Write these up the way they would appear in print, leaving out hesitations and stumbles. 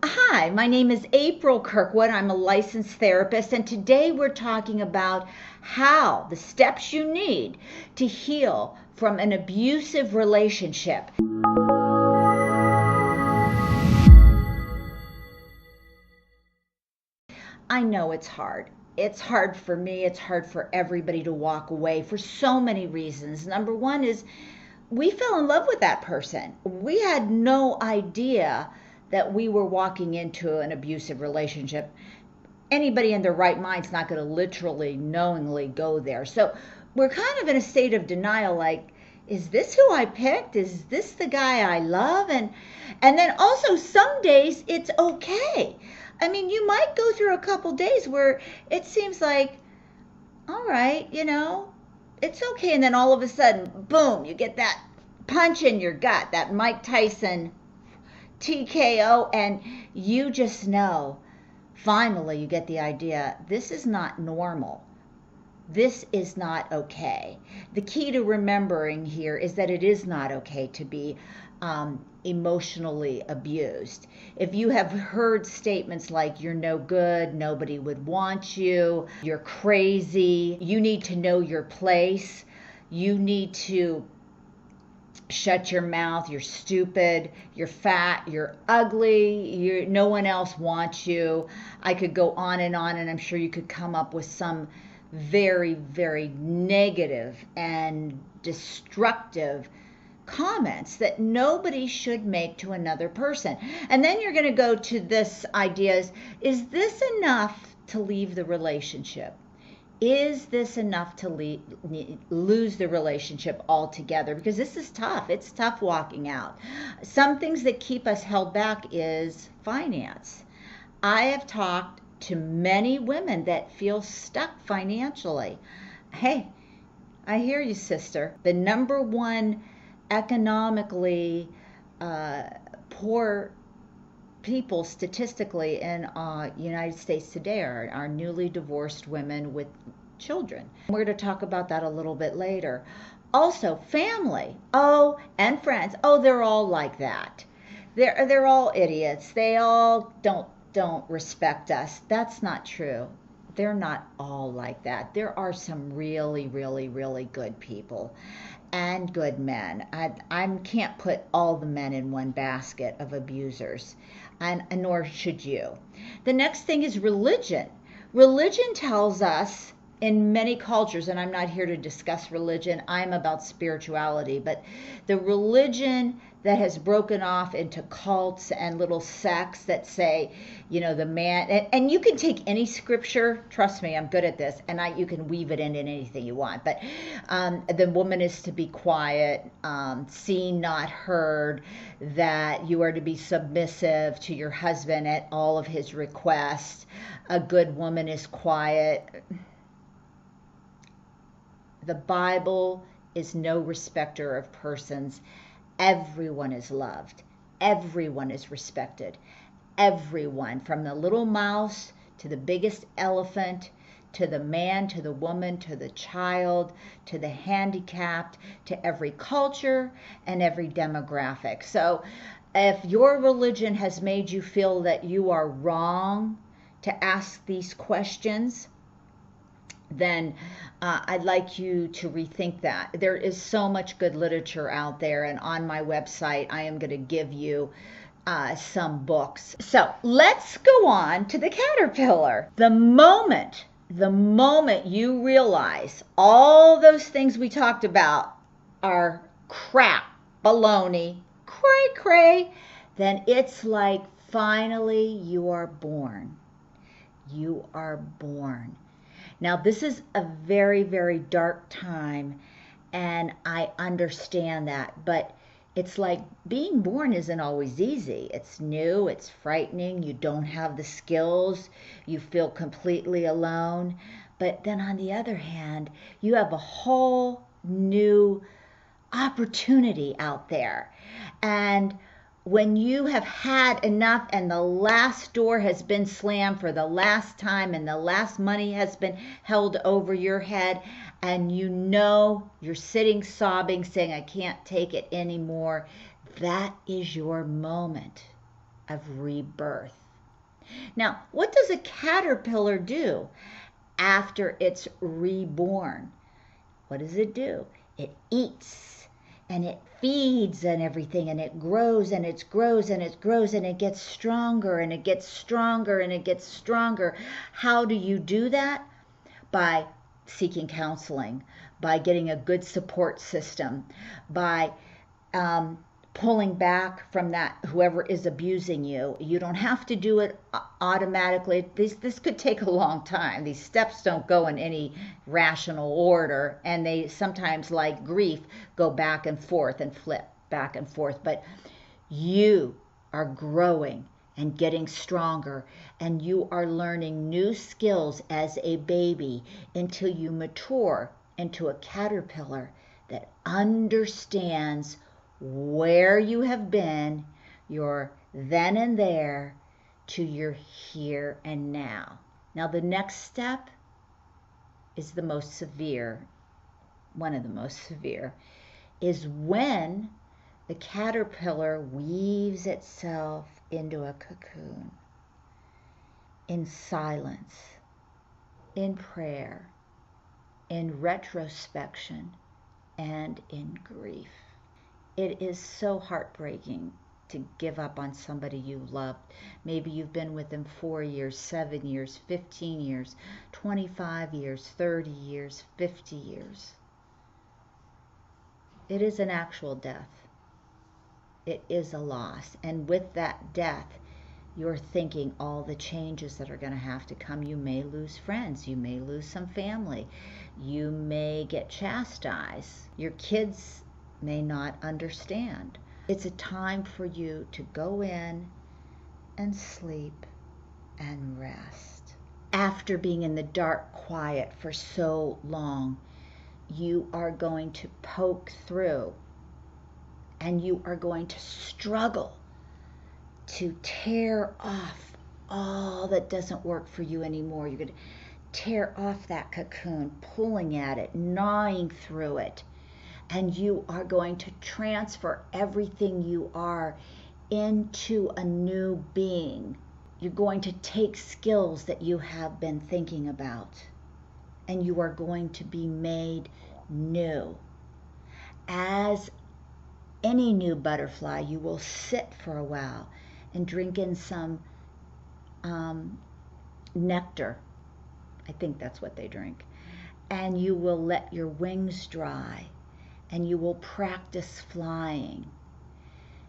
Hi, my name is April Kirkwood. I'm a licensed therapist, and today we're talking about the steps you need to heal from an abusive relationship. I know it's hard. It's hard for me, it's hard for everybody to walk away for so many reasons. Number one is we fell in love with that person. We had no idea that we were walking into an abusive relationship. Anybody in their right mind's not going to literally knowingly go there. So we're kind of in a state of denial, like, is this who I picked? Is this the guy I love? And then also some days it's okay. I mean, you might go through a couple days where it seems like, all right, it's okay. And then all of a sudden, boom, you get that punch in your gut, that Mike Tyson TKO, and you just know, finally, you get the idea, this is not normal. This is not okay. The key to remembering here is that it is not okay to be emotionally abused. If you have heard statements like, you're no good, nobody would want you, you're crazy, you need to know your place, you need to shut your mouth, you're stupid, you're fat, you're ugly, no one else wants you. I could go on, and I'm sure you could come up with some very, very negative and destructive comments that nobody should make to another person. And then you're going to go to this idea, is this enough to leave the relationship? Is this enough to lose the relationship altogether? Because this is tough. It's tough walking out. Some things that keep us held back is finance. I have talked to many women that feel stuck financially. Hey, I hear you, sister. The number one economically poor people statistically in United States today are newly divorced women with children. We're going to talk about that a little bit later. Also, family, and friends. They're all like that. They're all idiots. They all don't respect us. That's not true. They're not all like that. There are some really, really, really good people and good men. I can't put all the men in one basket of abusers, and nor should you. The next thing is religion. Religion tells us in many cultures, and I'm not here to discuss religion, I'm about spirituality, but the religion that has broken off into cults and little sects that say, the man, and you can take any scripture, trust me, I'm good at this, and you can weave it in anything you want, but the woman is to be quiet, seen, not heard, that you are to be submissive to your husband at all of his requests, a good woman is quiet. The Bible is no respecter of persons. Everyone is loved. Everyone is respected. Everyone, from the little mouse to the biggest elephant, to the man, to the woman, to the child, to the handicapped, to every culture and every demographic. So if your religion has made you feel that you are wrong to ask these questions, then I'd like you to rethink that. There is so much good literature out there, and on my website I am going to give you some books. So let's go on to the caterpillar. The moment you realize all those things we talked about are crap, baloney, cray, then it's like finally you are born. You are born. Now, this is a very, very dark time, and I understand that, but it's like being born isn't always easy. It's new, it's frightening, you don't have the skills, you feel completely alone. But then on the other hand, you have a whole new opportunity out there. And when you have had enough and the last door has been slammed for the last time and the last money has been held over your head, and you're sitting sobbing saying, I can't take it anymore, that is your moment. of rebirth. Now, what does a caterpillar do after it's reborn? What does it do? It eats and it feeds and everything, and it grows and it grows and it grows and it gets stronger and it gets stronger and it gets stronger. How do you do that? By seeking counseling, by getting a good support system, by pulling back from that whoever is abusing you. You don't have to do it automatically. This could take a long time. These steps don't go in any rational order, and they sometimes, like grief, go back and forth and flip back and forth. But you are growing and getting stronger, and you are learning new skills as a baby until you mature into a caterpillar that understands where you have been, your then and there, to your here and now. Now, the next step is the most severe, one of the most severe, is when the caterpillar weaves itself into a cocoon in silence, in prayer, in retrospection, and in grief. It is so heartbreaking to give up on somebody you loved. Maybe you've been with them 4 years, 7 years, 15 years, 25 years, 30 years, 50 years. It is an actual death. It is a loss. And with that death, you're thinking all the changes that are going to have to come. You may lose friends. You may lose some family. You may get chastised. Your kids may not understand. It's a time for you to go in and sleep and rest. After being in the dark quiet for so long, you are going to poke through, and you are going to struggle to tear off all that doesn't work for you anymore. You're going to tear off that cocoon, pulling at it, gnawing through it. And you are going to transfer everything you are into a new being. You're going to take skills that you have been thinking about, and you are going to be made new. As any new butterfly, you will sit for a while and drink in some nectar. I think that's what they drink. And you will let your wings dry, and you will practice flying.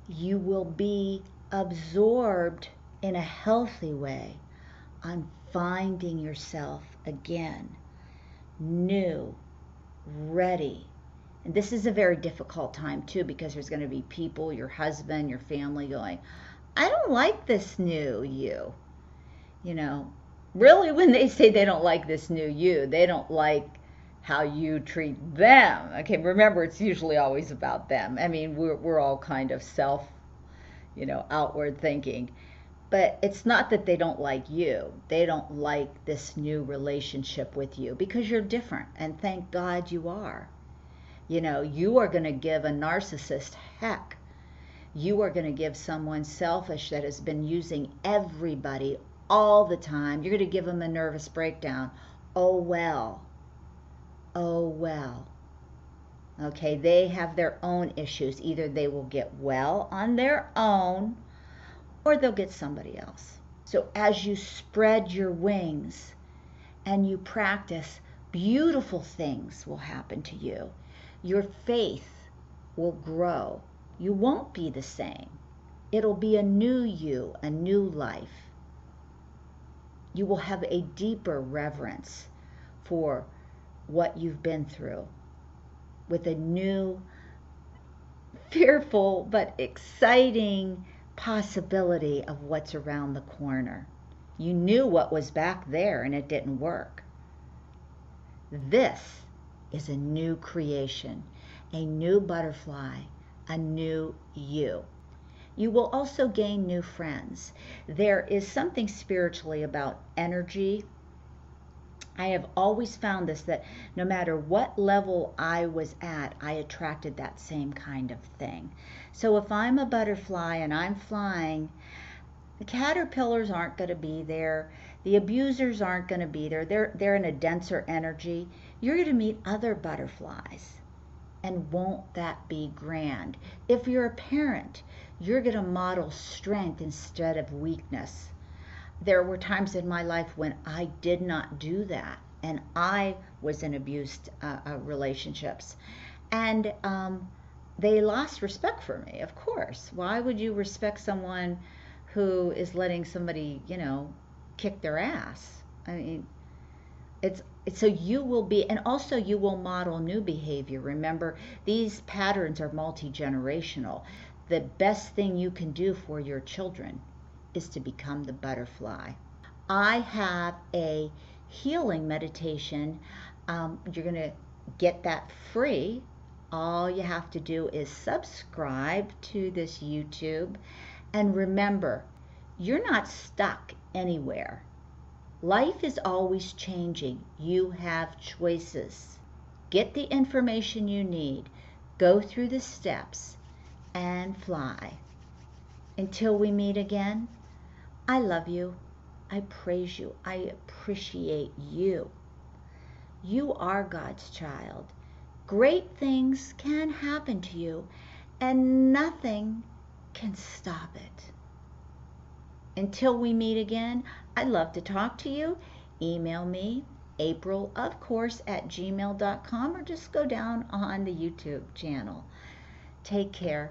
You will be absorbed in a healthy way on finding yourself again, new, ready. And this is a very difficult time too, because there's going to be people, your husband, your family, going, I don't like this new you. You know, really, when they say they don't like this new you, they don't like how you treat them. Okay, remember, it's usually always about them. I mean, we're all kind of self, outward thinking. But it's not that they don't like you. They don't like this new relationship with you because you're different. And thank God you are. You are going to give a narcissist heck. You are going to give someone selfish that has been using everybody all the time. You're going to give them a nervous breakdown. Oh, well. Oh, well. Okay, they have their own issues. Either they will get well on their own, or they'll get somebody else. So as you spread your wings and you practice, beautiful things will happen to you. Your faith will grow. You won't be the same. It'll be a new you, a new life. You will have a deeper reverence for what you've been through, with a new, fearful but exciting possibility of what's around the corner. You knew what was back there and it didn't work. This is a new creation, a new butterfly, a new you. You will also gain new friends. There is something spiritually about energy. I have always found this, that no matter what level I was at, I attracted that same kind of thing. So if I'm a butterfly and I'm flying, The caterpillars aren't going to be there. The abusers aren't going to be there. They're in a denser energy. You're going to meet other butterflies. And won't that be grand? If you're a parent, you're going to model strength instead of weakness. There were times in my life when I did not do that, and I was in abused relationships. And they lost respect for me, of course. Why would you respect someone who is letting somebody, kick their ass? I mean, it's so you will be, and also you will model new behavior. Remember, these patterns are multi-generational. The best thing you can do for your children is to become the butterfly. I have a healing meditation. You're going to get that free. All you have to do is subscribe to this YouTube. And remember, you're not stuck anywhere. Life is always changing. You have choices. Get the information you need. Go through the steps and fly. Until we meet again, I love you. I praise you. I appreciate you. You are God's child. Great things can happen to you, and nothing can stop it. Until we meet again, I'd love to talk to you. Email me, AprilOfCourse@gmail.com, or just go down on the YouTube channel. Take care.